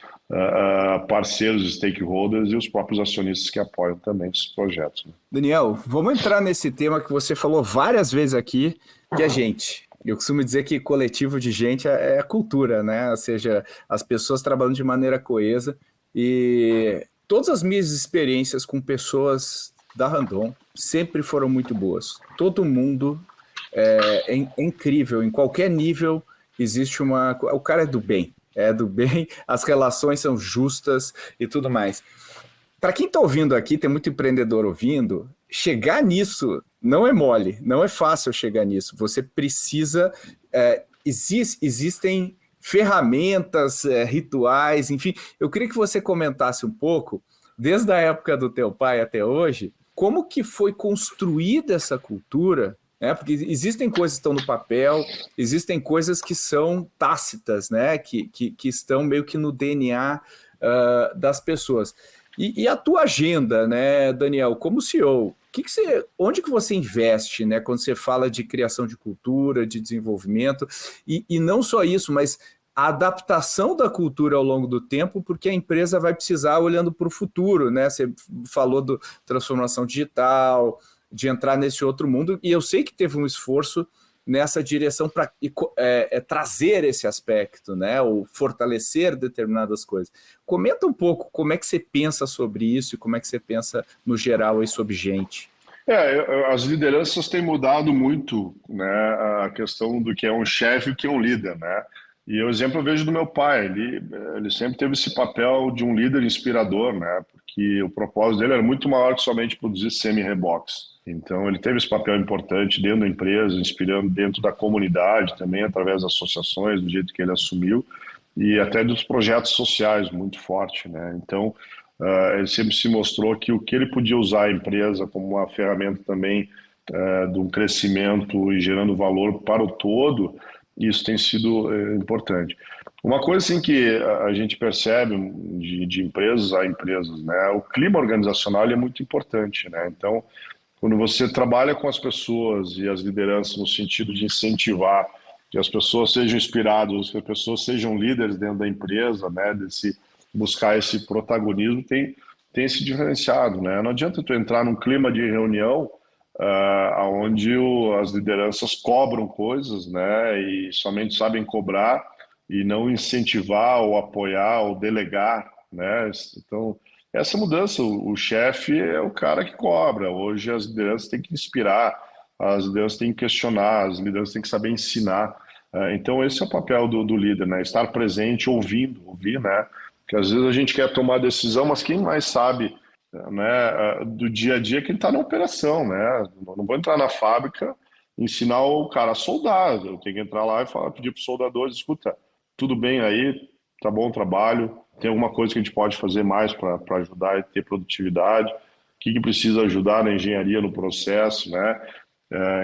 parceiros, stakeholders e os próprios acionistas que apoiam também esses projetos. Né? Daniel, vamos entrar nesse tema que você falou várias vezes aqui, que é gente. Eu costumo dizer que coletivo de gente é a cultura, né? Ou seja, as pessoas trabalhando de maneira coesa. E todas as minhas experiências com pessoas da Randon sempre foram muito boas. Todo mundo é incrível, em qualquer nível existe uma... O cara é do bem, as relações são justas e tudo mais. Para quem está ouvindo aqui, tem muito empreendedor ouvindo, chegar nisso não é mole, não é fácil chegar nisso. Você precisa... existem ferramentas, rituais, enfim. Eu queria que você comentasse um pouco, desde a época do teu pai até hoje, como que foi construída essa cultura, né? Porque existem coisas que estão no papel, existem coisas que são tácitas, né? Que estão meio que no DNA das pessoas. E a tua agenda, né, Daniel, como CEO, onde que você investe, né, quando você fala de criação de cultura, de desenvolvimento, e não só isso, mas a adaptação da cultura ao longo do tempo, porque a empresa vai precisar olhando para o futuro, né? Você falou da transformação digital, de entrar nesse outro mundo, e eu sei que teve um esforço nessa direção para trazer esse aspecto, né? Ou fortalecer determinadas coisas. Comenta um pouco como é que você pensa sobre isso e como é que você pensa, no geral, aí, sobre gente. As lideranças têm mudado muito, né? A questão do que é um chefe e o que é um líder, né? E o exemplo eu vejo do meu pai, ele sempre teve esse papel de um líder inspirador, né? Porque o propósito dele era muito maior que somente produzir semi-reboques. Então ele teve esse papel importante dentro da empresa, inspirando dentro da comunidade também, através das associações, do jeito que ele assumiu, e até dos projetos sociais, muito forte, né? Então ele sempre se mostrou que o que ele podia usar a empresa como uma ferramenta também de um crescimento e gerando valor para o todo, isso tem sido importante. Uma coisa assim que a gente percebe de empresas a empresas, né? O clima organizacional é muito importante, né? Então, quando você trabalha com as pessoas e as lideranças no sentido de incentivar que as pessoas sejam inspiradas, que as pessoas sejam líderes dentro da empresa, né? Buscar esse protagonismo, tem se diferenciado, né? Não adianta tu entrar num clima de reunião onde as lideranças cobram coisas, né, e somente sabem cobrar e não incentivar ou apoiar ou delegar, né? Então, essa mudança, o chefe é o cara que cobra. Hoje as lideranças têm que inspirar, as lideranças têm que questionar, as lideranças têm que saber ensinar. Então, esse é o papel do líder, né? Estar presente, ouvir, né? Porque às vezes a gente quer tomar decisão, mas quem mais sabe, né, do dia a dia que ele está na operação, né? Não vou entrar na fábrica e ensinar o cara a soldar. Eu tenho que entrar lá e pedir para os soldadores, escuta, tudo bem aí, tá bom o trabalho, tem alguma coisa que a gente pode fazer mais para ajudar e ter produtividade, o que precisa ajudar na engenharia, no processo, né?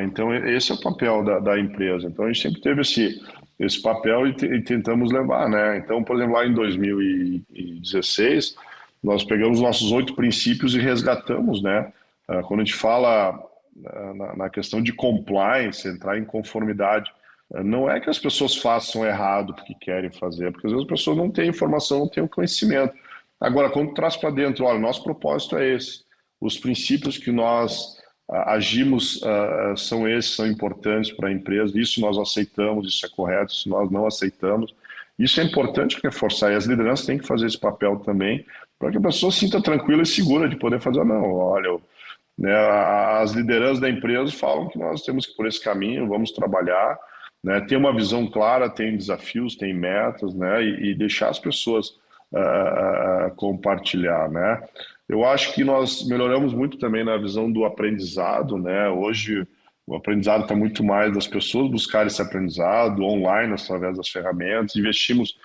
Então esse é o papel da empresa. Então a gente sempre teve esse papel e tentamos levar, né? Então, por exemplo, lá em 2016, nós pegamos nossos 8 princípios e resgatamos, né? Quando a gente fala na questão de compliance, entrar em conformidade, não é que as pessoas façam errado porque querem fazer, porque às vezes as pessoas não têm informação, não têm o conhecimento. Agora, quando traz para dentro, olha, nosso propósito é esse, os princípios que nós agimos são esses, são importantes para a empresa, isso nós aceitamos, isso é correto, isso nós não aceitamos. Isso é importante reforçar, e as lideranças têm que fazer esse papel também, para que a pessoa se sinta tranquila e segura de poder fazer, não, olha, né, as lideranças da empresa falam que nós temos que ir por esse caminho, vamos trabalhar, né, ter uma visão clara, tem desafios, tem metas, né, e deixar as pessoas compartilhar, né. Eu acho que nós melhoramos muito também na visão do aprendizado, né, hoje o aprendizado está muito mais das pessoas buscarem esse aprendizado online, através das ferramentas, investimos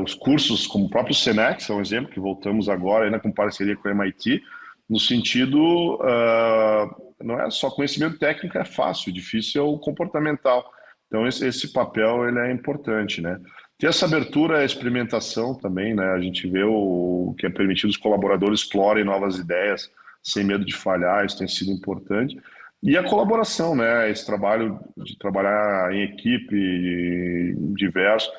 os cursos, como o próprio Senex, é um exemplo, que voltamos agora, ainda com parceria com o MIT, no sentido, não é só conhecimento técnico, é fácil, difícil é o comportamental. Então, esse papel ele é importante, né? Ter essa abertura à experimentação também, né? A gente vê o que é permitido, os colaboradores explorem novas ideias, sem medo de falhar, isso tem sido importante. E a colaboração, né? Esse trabalho de trabalhar em equipe, diverso.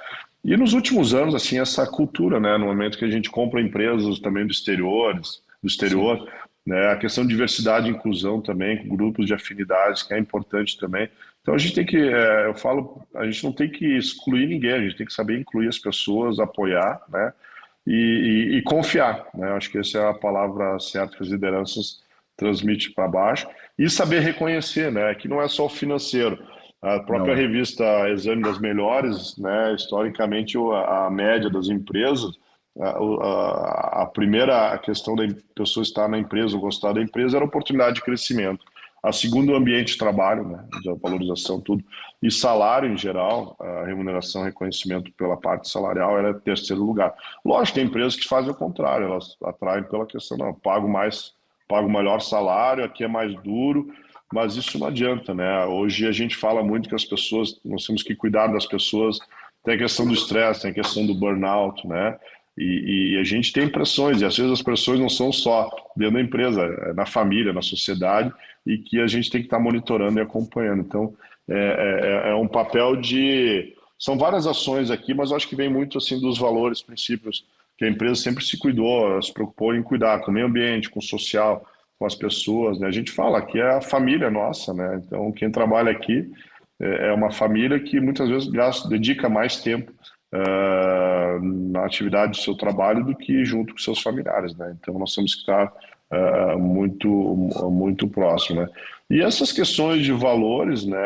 E nos últimos anos, assim, essa cultura, né? No momento que a gente compra empresas também do exterior, né? A questão de diversidade e inclusão também, com grupos de afinidades, que é importante também. Então a gente tem que, eu falo, a gente não tem que excluir ninguém, a gente tem que saber incluir as pessoas, apoiar, né? E confiar, né? Acho que essa é a palavra certa que as lideranças transmitem para baixo. E saber reconhecer, né? Que não é só o financeiro. A própria revista Exame das Melhores, né? Historicamente, a média das empresas, a primeira questão da pessoa estar na empresa ou gostar da empresa era a oportunidade de crescimento. A segunda, o ambiente de trabalho, né, de valorização, tudo. E salário, em geral, a remuneração, reconhecimento pela parte salarial, era terceiro lugar. Lógico, tem empresas que fazem o contrário, elas atraem pela questão, não, pago melhor salário, aqui é mais duro, mas isso não adianta, né? Hoje a gente fala muito que as pessoas, nós temos que cuidar das pessoas, tem a questão do estresse, tem a questão do burnout, né? E a gente tem pressões, e às vezes as pressões não são só dentro da empresa, é na família, na sociedade, e que a gente tem que estar monitorando e acompanhando. Então, é um papel de... São várias ações aqui, mas eu acho que vem muito assim dos valores, princípios, que a empresa sempre se cuidou, se preocupou em cuidar com o meio ambiente, com o social, com as pessoas, né? A gente fala que é a família nossa, né? Então, quem trabalha aqui é uma família que muitas vezes dedica mais tempo na atividade do seu trabalho do que junto com seus familiares, né? Então nós temos que estar muito próximo, né? E essas questões de valores, né?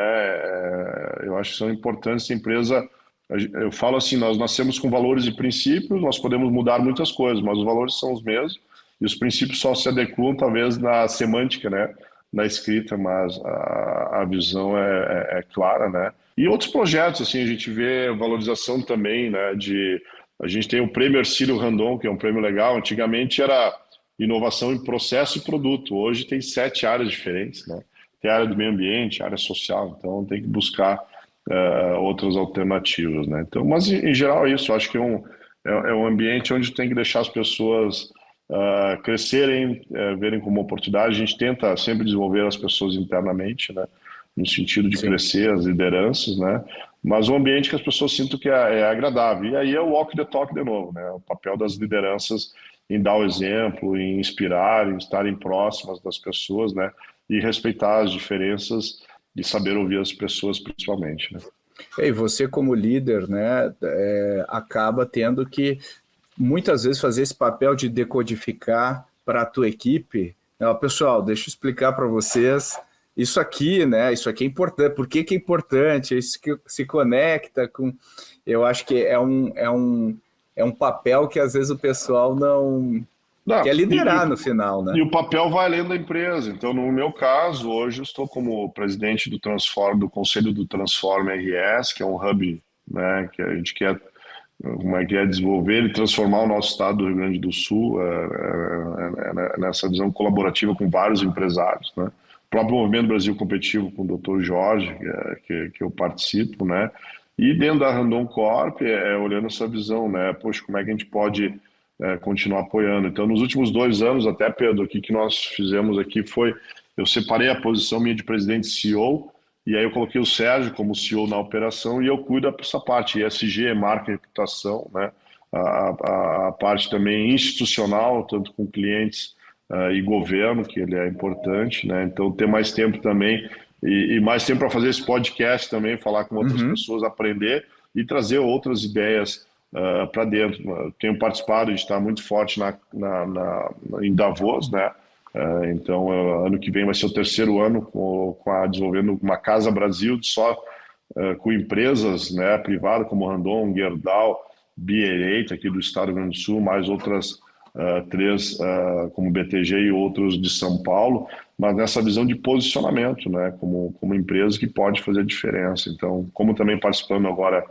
Eu acho que são importantes. A empresa, eu falo assim, nós nascemos com valores e princípios, nós podemos mudar muitas coisas, mas os valores são os mesmos e os princípios só se adequam talvez na semântica, né? Na escrita, mas a visão é clara, né? E outros projetos, assim, a gente vê valorização também, né? A gente tem o Prêmio Hercílio Randon, que é um prêmio legal. Antigamente era inovação em processo e produto. Hoje tem 7 áreas diferentes, né? Tem a área do meio ambiente, a área social. Então tem que buscar outras alternativas, né? Então, mas em geral é isso. Eu acho que é um ambiente onde tem que deixar as pessoas crescerem, verem como oportunidade. A gente tenta sempre desenvolver as pessoas internamente, né? No sentido de crescer as lideranças, né? Mas um ambiente que as pessoas sintam que é agradável. E aí é o walk the talk de novo, né? O papel das lideranças em dar o exemplo, em inspirar, em estarem próximas das pessoas, né? E respeitar as diferenças e saber ouvir as pessoas, principalmente, né? E você como líder, né, acaba tendo que muitas vezes fazer esse papel de decodificar para a tua equipe. Pessoal, deixa eu explicar para vocês isso aqui, né? Isso aqui é importante. Por que é importante? Isso que se conecta com... Eu acho que é um papel que às vezes o pessoal não quer liderar no final, né? E o papel vai além da empresa. Então, no meu caso, hoje eu estou como presidente do Conselho do Transform RS, que é um hub, né, que a gente quer desenvolver e transformar o nosso estado do Rio Grande do Sul nessa visão colaborativa com vários empresários, né? O próprio Movimento Brasil Competitivo com o Dr. Jorge, que eu participo, né? E dentro da Randon Corp, olhando essa visão, né? Poxa, como é que a gente pode continuar apoiando? Então, nos últimos 2 anos, até, Pedro, o que nós fizemos aqui foi, eu separei a posição minha de presidente CEO, e aí eu coloquei o Sérgio como CEO na operação, e eu cuido dessa parte, ESG, marca e reputação, né? a parte também institucional, tanto com clientes e governo, que ele é importante, né? Então, ter mais tempo também e mais tempo para fazer esse podcast também, falar com outras pessoas, aprender e trazer outras ideias para dentro. Eu tenho participado, a gente está muito forte em Davos, né? Então, ano que vem vai ser o terceiro ano desenvolvendo uma Casa Brasil só com empresas, né, privadas como Randon, Gerdau, BR8 aqui do estado do Rio Grande do Sul, mais outras três como BTG e outros de São Paulo, mas nessa visão de posicionamento, né, como empresa que pode fazer diferença. Então, como também participando agora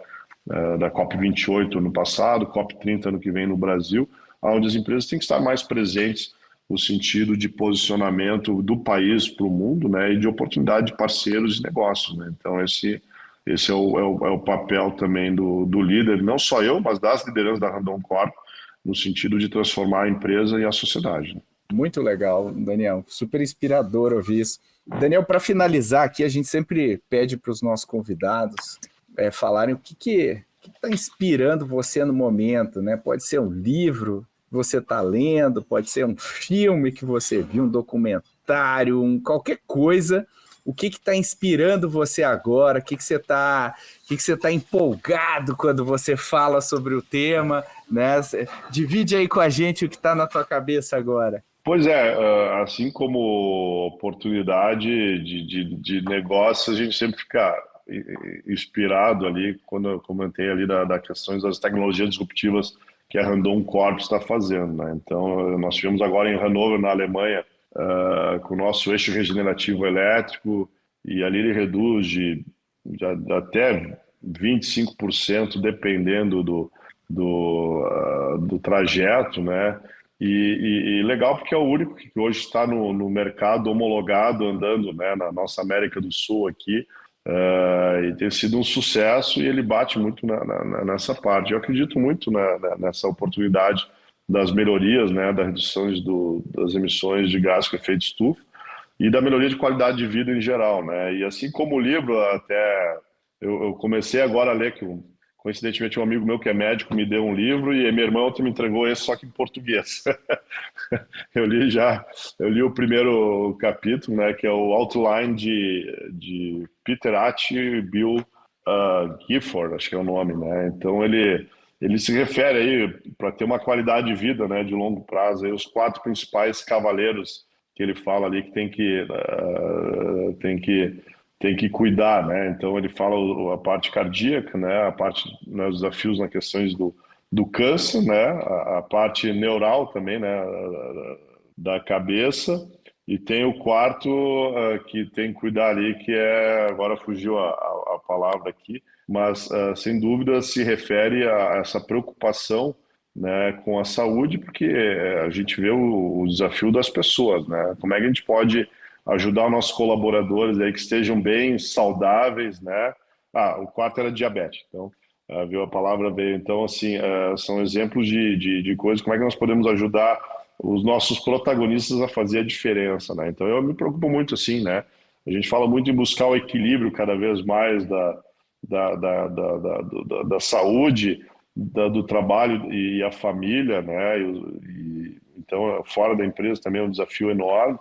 da COP28 no passado, COP30 ano que vem no Brasil, onde as empresas têm que estar mais presentes no sentido de posicionamento do país para o mundo, né, e de oportunidade de parceiros e negócios, né? Então, esse é o papel também do líder, não só eu, mas das lideranças da Randon Corp, no sentido de transformar a empresa e a sociedade, né? Muito legal, Daniel. Super inspirador ouvir isso. Daniel, para finalizar aqui, a gente sempre pede para os nossos convidados falarem o que está inspirando você no momento, né? Pode ser um livro que você está lendo, pode ser um filme que você viu, um documentário, qualquer coisa. O que está inspirando você agora? O que você está empolgado quando você fala sobre o tema, né? Divide aí com a gente o que está na tua cabeça agora. Pois é, assim como oportunidade de negócio, a gente sempre fica inspirado ali, quando eu comentei ali da questões das tecnologias disruptivas que a Randon Corp está fazendo, né? Então, nós tivemos agora em Hannover, na Alemanha, com o nosso eixo regenerativo elétrico, e ali ele reduz de até 25%, dependendo do trajeto, né? E legal porque é o único que hoje está no mercado homologado, andando, né, na nossa América do Sul aqui, e tem sido um sucesso, e ele bate muito nessa parte. Eu acredito muito nessa oportunidade das melhorias, né, da redução das emissões de gás com efeito estufa e da melhoria de qualidade de vida em geral, né? E assim como o livro, até eu comecei agora a ler, que coincidentemente um amigo meu que é médico me deu um livro e minha irmã ontem me entregou esse, só que em português. Eu li o primeiro capítulo, né, que é o Outline de Peter Attia e Bill Gifford, acho que é o nome, né? Então ele se refere aí para ter uma qualidade de vida, né, de longo prazo, aí os 4 principais cavaleiros que ele fala ali que tem que cuidar, né? Então ele fala a parte cardíaca, né, a parte, né, os desafios na questões do câncer, né, a parte neural também, né, da cabeça, e tem o quarto que tem que cuidar ali, que agora fugiu a palavra aqui, mas sem dúvida se refere a essa preocupação, né, com a saúde, porque a gente vê o desafio das pessoas, né? Como é que a gente pode ajudar os nossos colaboradores aí que estejam bem, saudáveis, né? O quarto era diabetes, então viu, a palavra veio. Então, assim, são exemplos de coisas, como é que nós podemos ajudar os nossos protagonistas a fazer a diferença, né? Então, eu me preocupo muito, assim, né? A gente fala muito em buscar o equilíbrio cada vez mais da saúde, do trabalho e a família, né? Então, fora da empresa também é um desafio enorme,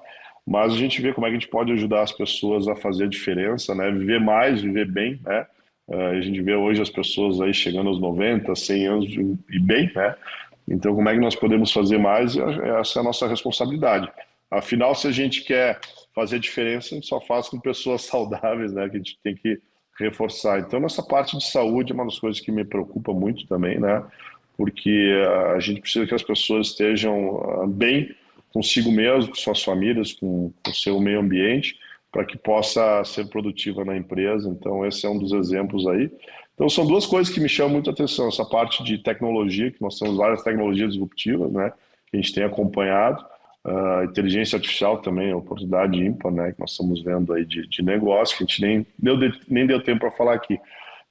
mas a gente vê como é que a gente pode ajudar as pessoas a fazer a diferença, né? Viver mais, viver bem, né? A gente vê hoje as pessoas aí chegando aos 90, 100 anos e bem, né? Então, como é que nós podemos fazer mais? Essa é a nossa responsabilidade. Afinal, se a gente quer fazer diferença, a gente só faz com pessoas saudáveis, né? Que a gente tem que reforçar. Então, nessa parte de saúde é uma das coisas que me preocupa muito também, né? Porque a gente precisa que as pessoas estejam bem consigo mesmo, com suas famílias, com o seu meio ambiente, para que possa ser produtiva na empresa. Então, esse é um dos exemplos aí. Então, são duas coisas que me chamam muito a atenção. Essa parte de tecnologia, que nós temos várias tecnologias disruptivas, né? Que a gente tem acompanhado. A inteligência artificial também é uma oportunidade ímpar, né, que nós estamos vendo aí de negócio, que a gente nem deu tempo para falar aqui.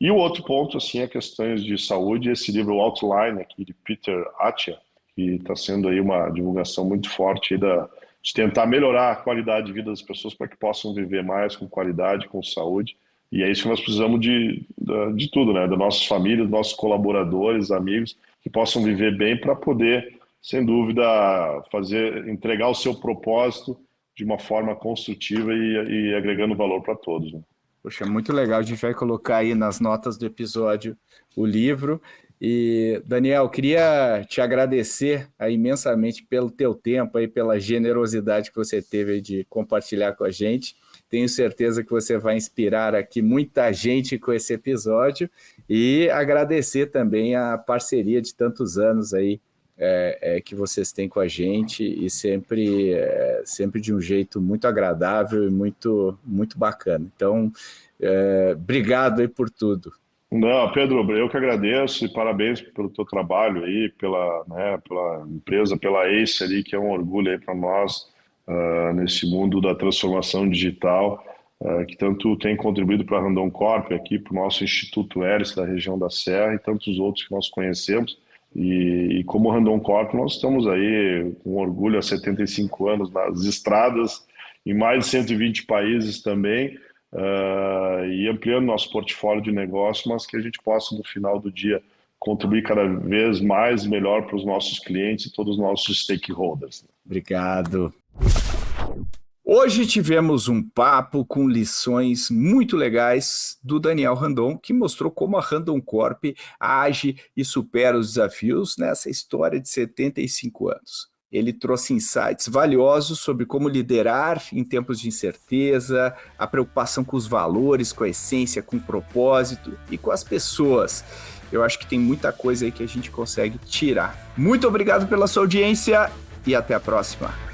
E o outro ponto, assim, é questões de saúde, esse livro Outline aqui de Peter Attia, que está sendo aí uma divulgação muito forte aí de tentar melhorar a qualidade de vida das pessoas para que possam viver mais com qualidade, com saúde. E é isso que nós precisamos de tudo, né, das nossas famílias, dos nossos colaboradores, amigos, que possam viver bem para poder, sem dúvida, entregar o seu propósito de uma forma construtiva e agregando valor para todos, né? Poxa, muito legal. A gente vai colocar aí nas notas do episódio o livro. E, Daniel, queria te agradecer imensamente pelo teu tempo, aí, pela generosidade que você teve aí de compartilhar com a gente. Tenho certeza que você vai inspirar aqui muita gente com esse episódio e agradecer também a parceria de tantos anos aí que vocês têm com a gente e sempre de um jeito muito agradável e muito, muito bacana. Então, obrigado aí por tudo. Não, Pedro, eu que agradeço e parabéns pelo teu trabalho aí, pela empresa, pela Ace ali, que é um orgulho aí para nós nesse mundo da transformação digital, que tanto tem contribuído para a Randon Corp aqui, para o nosso Instituto Hélice da região da Serra e tantos outros que nós conhecemos. E como Randon Corp, nós estamos aí com orgulho há 75 anos nas estradas, em mais de 120 países também, e ampliando nosso portfólio de negócio, mas que a gente possa, no final do dia, contribuir cada vez mais e melhor para os nossos clientes e todos os nossos stakeholders. Obrigado. Hoje tivemos um papo com lições muito legais do Daniel Randon, que mostrou como a Randon Corp age e supera os desafios nessa história de 75 anos. Ele trouxe insights valiosos sobre como liderar em tempos de incerteza, a preocupação com os valores, com a essência, com o propósito e com as pessoas. Eu acho que tem muita coisa aí que a gente consegue tirar. Muito obrigado pela sua audiência e até a próxima.